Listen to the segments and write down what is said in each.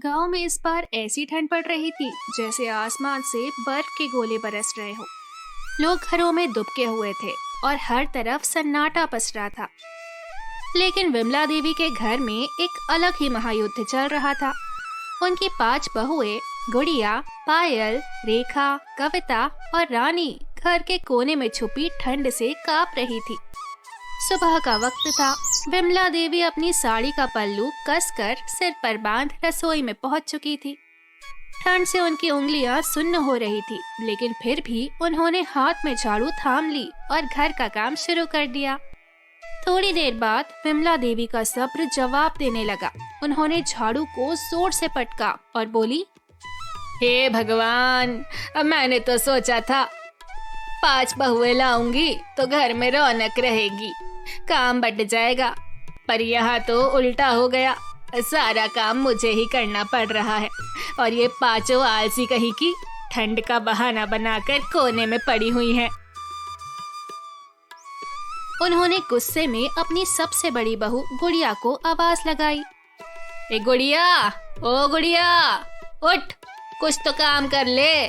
गांव में इस बार ऐसी ठंड पड़ रही थी जैसे आसमान से बर्फ के गोले बरस रहे हो। लोग घरों में दुबके हुए थे और हर तरफ सन्नाटा पसरा था। लेकिन विमला देवी के घर में एक अलग ही महायुद्ध चल रहा था। उनकी 5 बहुएं गुड़िया, पायल, रेखा, कविता और रानी घर के कोने में छुपी ठंड से कांप रही थी। सुबह का वक्त था। विमला देवी अपनी साड़ी का पल्लू कसकर सिर पर बांध रसोई में पहुंच चुकी थी। ठंड से उनकी उंगलियां सुन्न हो रही थी, लेकिन फिर भी उन्होंने हाथ में झाड़ू थाम ली और घर का काम शुरू कर दिया। थोड़ी देर बाद विमला देवी का सब्र जवाब देने लगा। उन्होंने झाड़ू को जोर से पटका और बोली, हे भगवान, अब मैंने तो सोचा था 5 बहुएं लाऊंगी तो घर में रौनक रहेगी, काम बट जाएगा, पर यहाँ तो उल्टा हो गया। सारा काम मुझे ही करना पड़ रहा है और ये 5 आलसी कहीं की ठंड का बहाना बनाकर कोने में पड़ी हुई हैं। उन्होंने गुस्से में अपनी सबसे बड़ी बहू गुड़िया को आवाज लगाई, ए गुड़िया, ओ गुड़िया, उठ, कुछ तो काम कर ले।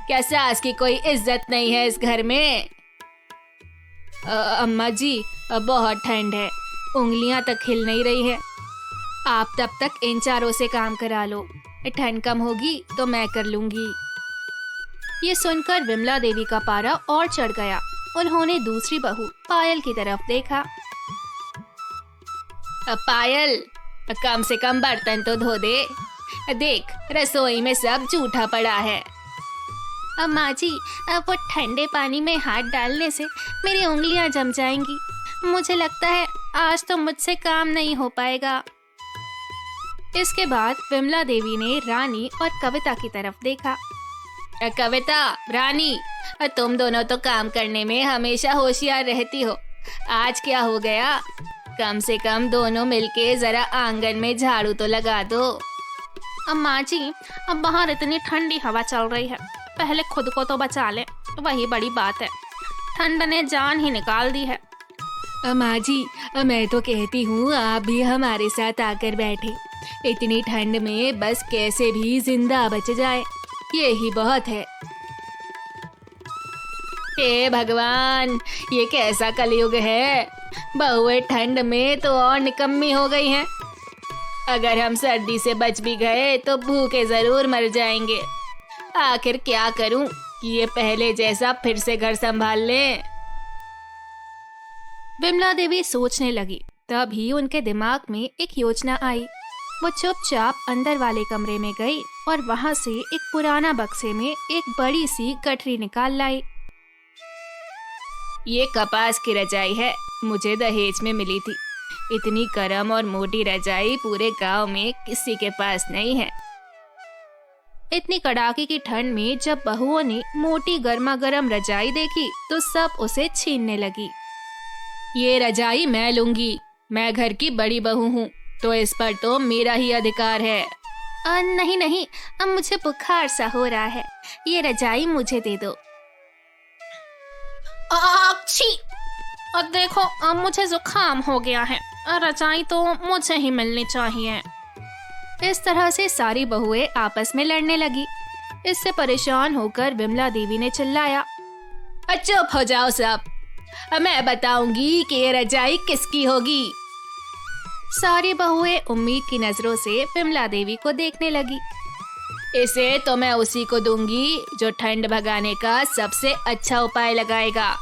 क्या सास की कोई इज्जत नहीं है इस घर में? अम्मा जी, बहुत ठंड है, उंगलियां तक हिल नहीं रही है। आप तब तक इन चारों से काम करा लो, ठंड कम होगी तो मैं कर लूंगी। ये सुनकर विमला देवी का पारा और चढ़ गया। उन्होंने दूसरी बहू पायल की तरफ देखा। पायल, कम से कम बर्तन तो धो दे। देख, रसोई में सब जूठा पड़ा है। अम्मा जी, अब वो ठंडे पानी में हाथ डालने से मेरी उंगलियां जम जाएंगी। मुझे लगता है आज तो मुझसे काम नहीं हो पाएगा। इसके बाद विमला देवी ने रानी और कविता की तरफ देखा। कविता, रानी, तुम दोनों तो काम करने में हमेशा होशियार रहती हो, आज क्या हो गया? कम से कम दोनों मिलके जरा आंगन में झाड़ू तो लगा दो। अम्मा जी, अब बाहर इतनी ठंडी हवा चल रही है, पहले खुद को तो बचा ले, वही बड़ी बात है। ठंड ने जान ही निकाल दी है। अम्मा जी, मैं तो कहती हूँ आप भी हमारे साथ आकर बैठे। इतनी ठंड में बस कैसे भी जिंदा बच जाए, यही बहुत है। हे भगवान, ये कैसा कलयुग है। बहुएं ठंड में तो और निकम्मी हो गई हैं। अगर हम सर्दी से बच भी गए तो भूखे जरूर मर जाएंगे। आखिर क्या करूं कि ये पहले जैसा फिर से घर संभाल लें। विमला देवी सोचने लगी। तभी उनके दिमाग में एक योजना आई। वो चुपचाप अंदर वाले कमरे में गई और वहां से एक पुराना बक्से में एक बड़ी सी गठरी निकाल लाई। ये कपास की रजाई है, मुझे दहेज में मिली थी। इतनी गर्म और मोटी रजाई पूरे गांव में किसी के पास नहीं है। इतनी कड़ाके की ठंड में जब बहुओं ने मोटी गर्मा गर्म रजाई देखी तो सब उसे छीनने लगी। ये रजाई मैं लूंगी, मैं घर की बड़ी बहू हूँ, तो इस पर तो मेरा ही अधिकार है। नहीं नहीं, अब मुझे बुखार सा हो रहा है, ये रजाई मुझे दे दो। छी! और देखो, अब मुझे जुकाम हो गया है, रजाई तो मुझे ही मिलनी चाहिए। इस तरह से सारी बहुएं आपस में लड़ने लगी। इससे परेशान होकर विमला देवी ने चिल्लाया, चुप हो जाओ सब, मैं बताऊंगी कि ये रजाई किसकी होगी। सारी बहुएं उम्मीद की नजरों से विमला देवी को देखने लगी। इसे तो मैं उसी को दूंगी जो ठंड भगाने का सबसे अच्छा उपाय लगाएगा।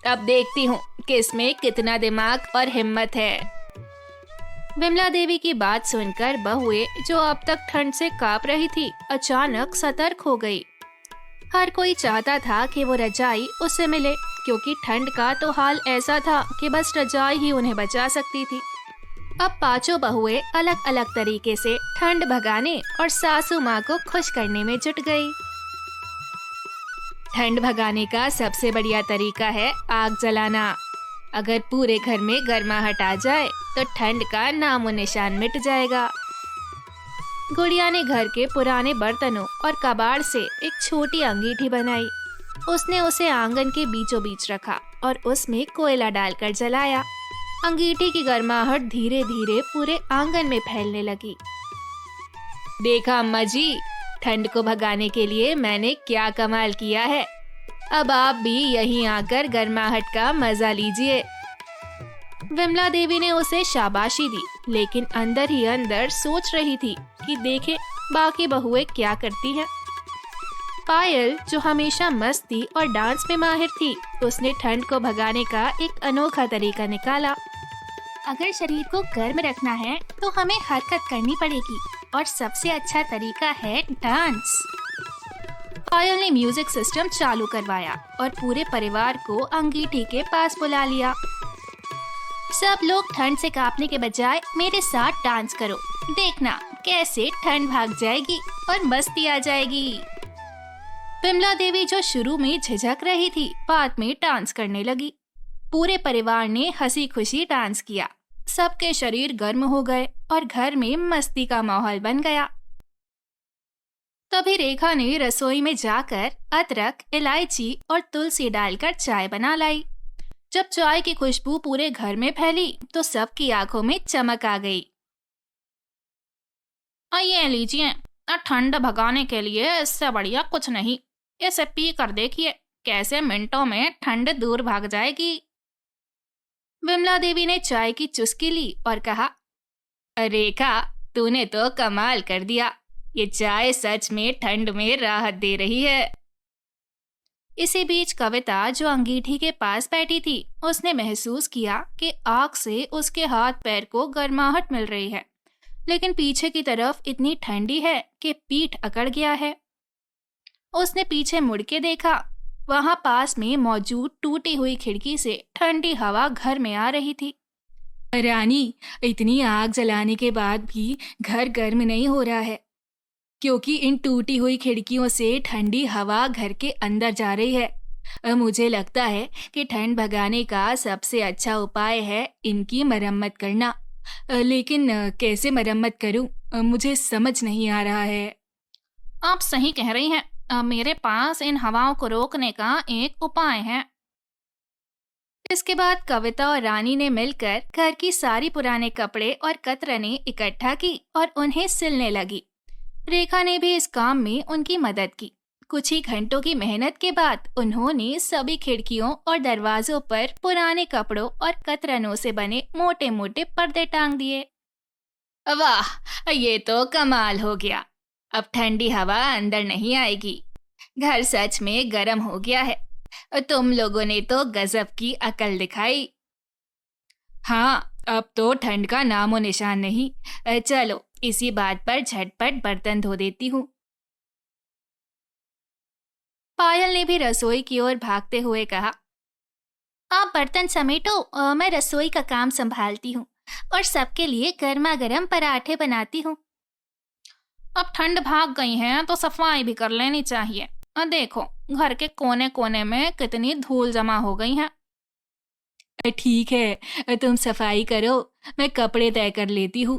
अब देखती हूँ कि इसमें कितना दिमाग और हिम्मत है। विमला देवी की बात सुनकर बहुएं, जो अब तक ठंड से कांप रही थी, अचानक सतर्क हो गई। हर कोई चाहता था कि वो रजाई उसे मिले, क्योंकि ठंड का तो हाल ऐसा था कि बस रजाई ही उन्हें बचा सकती थी। अब 5 बहुएं अलग अलग तरीके से ठंड भगाने और सासू माँ को खुश करने में जुट गई। ठंड भगाने का सबसे बढ़िया तरीका है आग जलाना। अगर पूरे घर में गर्माहट आ जाए तो ठंड का नामो निशान मिट जाएगा। गुड़िया ने घर के पुराने बर्तनों और कबाड़ से एक छोटी अंगीठी बनाई। उसने उसे आंगन के बीचों बीच रखा और उसमें कोयला डालकर जलाया। अंगीठी की गर्माहट धीरे धीरे पूरे आंगन में फैलने लगी। देखा अम्मा जी, ठंड को भगाने के लिए मैंने क्या कमाल किया है। अब आप भी यहीं आकर गर्माहट का मजा लीजिए। विमला देवी ने उसे शाबाशी दी, लेकिन अंदर ही अंदर सोच रही थी कि देखे बाकी बहुएं क्या करती हैं। पायल, जो हमेशा मस्ती और डांस में माहिर थी, उसने ठंड को भगाने का एक अनोखा तरीका निकाला। अगर शरीर को गर्म रखना है तो हमें हरकत करनी पड़ेगी, और सबसे अच्छा तरीका है डांस। पायल ने म्यूजिक सिस्टम चालू करवाया और पूरे परिवार को अंगीठी के पास बुला लिया। सब लोग ठंड से कांपने के बजाय मेरे साथ डांस करो, देखना कैसे ठंड भाग जाएगी और मस्ती आ जाएगी। विमला देवी, जो शुरू में झिझक रही थी, बाद में डांस करने लगी। पूरे परिवार ने हंसी खुशी डांस किया। सबके शरीर गर्म हो गए और घर में मस्ती का माहौल बन गया। तभी रेखा ने रसोई में जाकर अदरक, इलायची और तुलसी डालकर चाय बना लाई। जब चाय की खुशबू पूरे घर में फैली तो सबकी आंखों में चमक आ गई। ये लीजिए, ठंड भगाने के लिए इससे बढ़िया कुछ नहीं। इसे पी कर देखिए कैसे मिनटों में ठंड दूर भाग जाएगी। विमला देवी ने चाय की चुस्की ली और कहा, रेखा, तूने तो कमाल कर दिया। ये चाय सच में ठंड में राहत दे रही है। इसी बीच कविता, जो अंगीठी के पास बैठी थी, उसने महसूस किया कि आग से उसके हाथ पैर को गर्माहट मिल रही है, लेकिन पीछे की तरफ इतनी ठंडी है कि पीठ अकड़ गया है। उसने पीछे मुड़ के देखा। वहां पास में मौजूद टूटी हुई खिड़की से ठंडी हवा घर में आ रही थी। रानी, इतनी आग जलाने के बाद भी घर गर्म नहीं हो रहा है, क्योंकि इन टूटी हुई खिड़कियों से ठंडी हवा घर के अंदर जा रही है। मुझे लगता है कि ठंड भगाने का सबसे अच्छा उपाय है इनकी मरम्मत करना। लेकिन कैसे मरम्मत करूं? मुझे समझ नहीं आ रहा है। आप सही कह रही हैं। मेरे पास इन हवाओं को रोकने का एक उपाय है। इसके बाद कविता और रानी ने मिलकर घर की सारी पुराने कपड़े और कतरनें इकट्ठा की और उन्हें सिलने लगी। रेखा ने भी इस काम में उनकी मदद की। कुछ ही घंटों की मेहनत के बाद उन्होंने सभी खिड़कियों और दरवाजों पर पुराने कपड़ों और कतरनों से बने मोटे मोटे पर्दे टांग दिए। वाह, ये तो कमाल हो गया। अब ठंडी हवा अंदर नहीं आएगी। घर सच में गर्म हो गया है। तुम लोगों ने तो गजब की अकल दिखाई। हाँ, अब तो ठंड का नामो निशान नहीं। चलो, इसी बात पर झटपट बर्तन धो देती हूँ। पायल ने भी रसोई की ओर भागते हुए कहा, आप बर्तन समेटो, मैं रसोई का काम संभालती हूँ और सबके लिए गर्मा गर्म पराठे बनाती हूँ। अब ठंड भाग गई है तो सफाई भी कर लेनी चाहिए। देखो, घर के कोने कोने में कितनी धूल जमा हो गई है। ठीक है, तुम सफाई करो, मैं कपड़े तय कर लेती हूँ।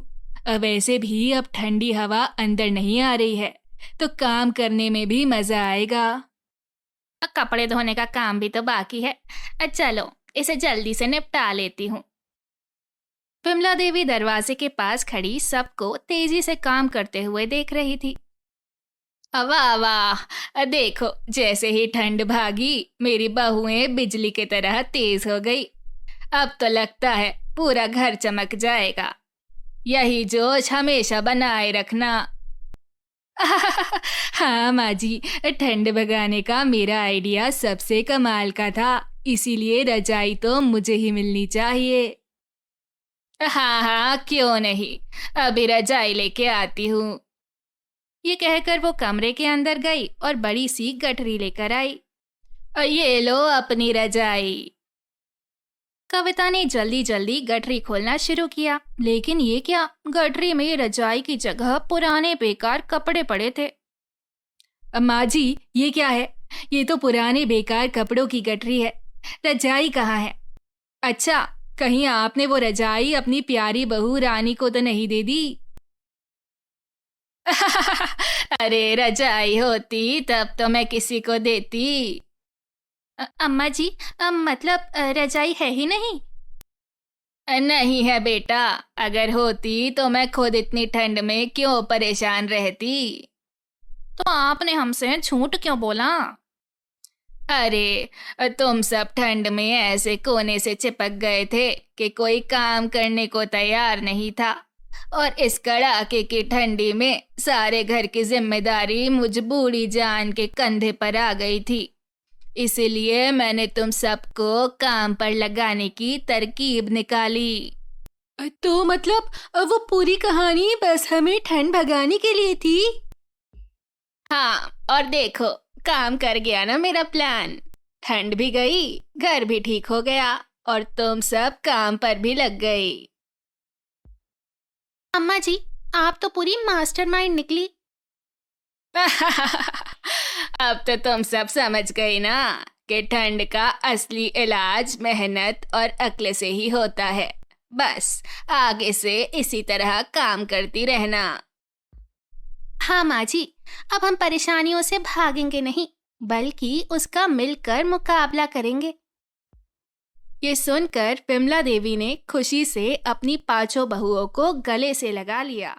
वैसे भी अब ठंडी हवा अंदर नहीं आ रही है, तो काम करने में भी मजा आएगा। कपड़े धोने का काम भी तो बाकी है। चलो, इसे जल्दी से निपटा लेती हूँ। विमला देवी दरवाजे के पास खड़ी सबको तेजी से काम करते हुए देख रही थी। वाह वाह, देखो, जैसे ही ठंड भागी मेरी बहुएं बिजली की तरह तेज हो गई। अब तो लगता है पूरा घर चमक जाएगा। यही जोश हमेशा बनाए रखना। हाँ माँ जी, ठंड भगाने का मेरा आइडिया सबसे कमाल का था, इसीलिए रजाई तो मुझे ही मिलनी चाहिए। हाँ हाँ, क्यों नहीं, अभी रजाई लेके आती हूँ। ये कहकर वो कमरे के अंदर गई और बड़ी सी गठरी लेकर आई। ये लो अपनी रजाई। कविता ने जल्दी जल्दी गठरी खोलना शुरू किया, लेकिन ये क्या, गठरी में रजाई की जगह पुराने बेकार कपड़े पड़े थे। माँ जी, ये क्या है? ये तो पुराने बेकार कपड़ों की गठरी है। रजाई कहाँ है? अच्छा, कहीं आपने वो रजाई अपनी प्यारी बहू रानी को तो नहीं दे दी? अरे, रजाई होती तब तो मैं किसी को देती। अम्मा जी, मतलब रजाई है ही नहीं। नहीं है बेटा, अगर होती तो मैं खुद इतनी ठंड में क्यों परेशान रहती। तो आपने हमसे झूठ क्यों बोला? अरे, तुम सब ठंड में ऐसे कोने से चिपक गए थे कि कोई काम करने को तैयार नहीं था, और इस कड़ाके की ठंडी में सारे घर की जिम्मेदारी मुझ बूढ़ी जान के कंधे पर आ गई थी। इसीलिए मैंने तुम सबको काम पर लगाने की तरकीब निकाली। तो मतलब वो पूरी कहानी बस हमें ठंड भगाने के लिए थी? हाँ, और देखो, काम कर गया ना मेरा प्लान। ठंड भी गई, घर भी ठीक हो गया, और तुम सब काम पर भी लग गई। अम्मा जी, आप तो पूरी मास्टरमाइंड निकली। अब तो तुम सब समझ गई ना कि ठंड का असली इलाज मेहनत और अक्ल से ही होता है। बस आगे से इसी तरह काम करती रहना। हाँ माँ जी, अब हम परेशानियों से भागेंगे नहीं, बल्कि उसका मिलकर मुकाबला करेंगे। ये सुनकर विमला देवी ने खुशी से अपनी पांचों बहुओं को गले से लगा लिया